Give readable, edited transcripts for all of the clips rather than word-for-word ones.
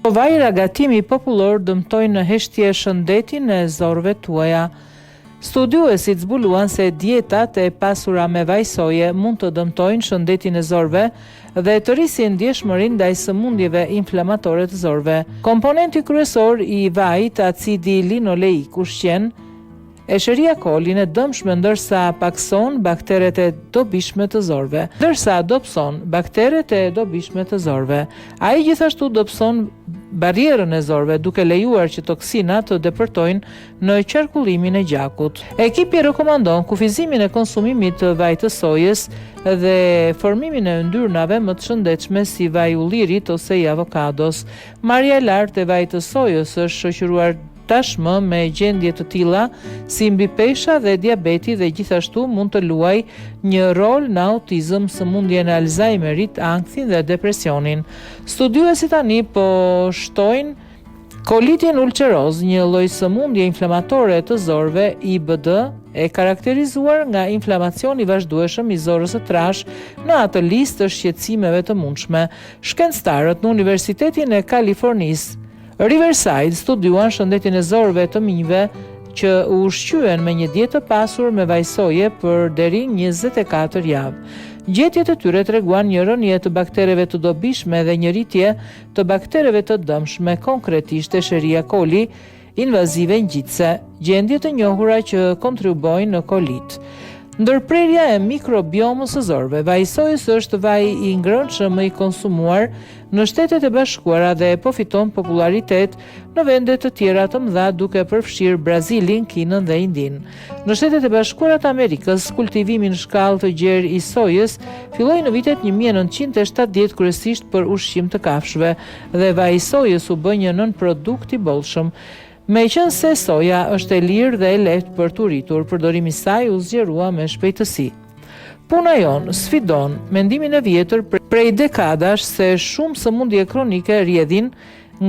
Vaj ragatimi popullor dëmtojnë në heshtje shëndetin e zorëve tuaja. Studiuesit zbuluan se dietat e pasura me vaj soje mund të dëmtojnë shëndetin e zorëve dhe të rrisin ndjeshmërinë ndaj sëmundjeve inflamatore të zorëve. Komponenti kryesor i vajit, acidi linoleik, ushqen Escherichia coli e dëmshme ndërsa pakson bakteret e dobishme të zorëve, ndërsa dobëson bakteret e dobishme të zorëve. Ai gjithashtu dobëson barrierën e zorëve duke lejuar që toksinat të depërtojnë në qarkullimin e gjakut. Ekipi rekomandon kufizimin e konsumimit të vajit të sojës dhe formimin e yndyrnave më të shëndetshme si vaji i ullirit ose i avokados. Marrja e lartë e vajit të sojës është shoqëruar tashmë me gjendje të tilla si mbi pesha dhe diabeti dhe gjithashtu mund të luajë një rol në autizëm, sëmundjen e Alzheimerit, ankthin dhe depresionin. Studiuesit tani po shtojnë kolitin ulceroz, një lloj sëmundje inflamatore të zorëve IBD, e karakterizuar nga inflamacioni i vazhdueshëm i zorës së trash në atë listë të shqetësimeve të mundshme. Shkencëtarët në Universitetin e Kalifornisë Riverside studiuan shëndetin e zorëve të minjve që u ushqyen me një dietë të pasur me vaj soje për deri 24 javë. Gjetjet e tyre treguan një rënje të baktereve të dobishme dhe një rritje të baktereve të dëmshme, konkretisht Escherichia coli invazive ngjitse, gjendje të njohura që kontribuojnë në kolit. Ndërprerja e mikrobiomës së zorëve. Vaji i sojës është vaji i ngrënshëm më i konsumuar në Shtetet e Bashkuara dhe po fiton popularitet në vende të tjera të mëdha duke përfshirë Brazilin, Kinën dhe Indinë. Në Shtetet e Bashkuara të Amerikës, kultivimi në shkallë të gjerë i sojës filloi në vitet 1970 kryesisht për ushqim të kafshëve dhe vaji i sojës u bë një nënprodukt i bollshëm. Meqense soja është e lirë dhe e lehtë për të rritur, përdorimi i saj u zgjerua me shpejtësi. Puna jon sfidon mendimin e vjetër prej dekadash se shumë sëmundje kronike rrjedhin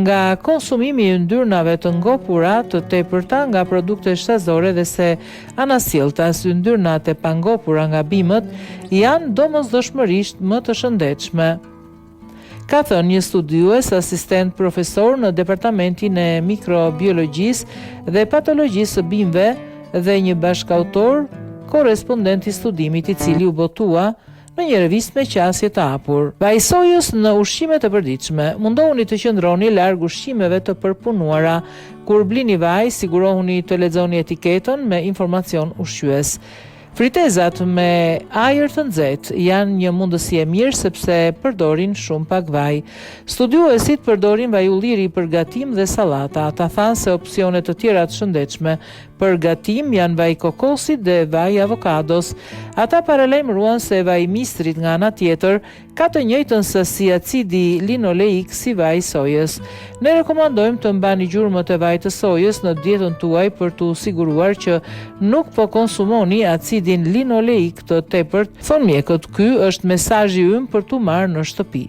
nga konsumimi i yndyrnave të ngopura të tepërta nga produkte shtazore dhe se anasjelltas, yndyrnat e pangopura nga bimët janë domosdoshmërisht më të shëndetshme. Ka thënë një studiues asistent profesor në Departamentin e Mikrobiologjisë dhe Patologjisë së Bimëve dhe një bashkautor, korrespondent i studimit i cili u botua në një revistë me qasje të hapur. Vaji i sojës në ushqime të përditshme. Mundohuni të qëndroni larg ushqimeve të përpunuara. Kur blini vaj, sigurohuni të lexoni etiketën me informacion ushqyes. Fritezat me ajër të nxehtë janë një mundësi e mirë sepse përdorin shumë pak vaj. Studiuesit përdorin vaj ulliri për gatim dhe sallata. Ata thanë se opsionet të tjera të shëndetshme për gatim janë vaj kokosit dhe vaj avokados. Ata paralajmëruan se vaj mistrit nga ana tjetër ka të njëjtën sasi acidi linoleik si vaj sojës. Ne rekomandojmë të mbani gjurmët e vajit të sojës në dietën tuaj për të siguruar që nuk po konsumoni acidin linoleik të tepërt, thonë mjekët. Ky është mesazhi ynë për tu marrë në shtëpi.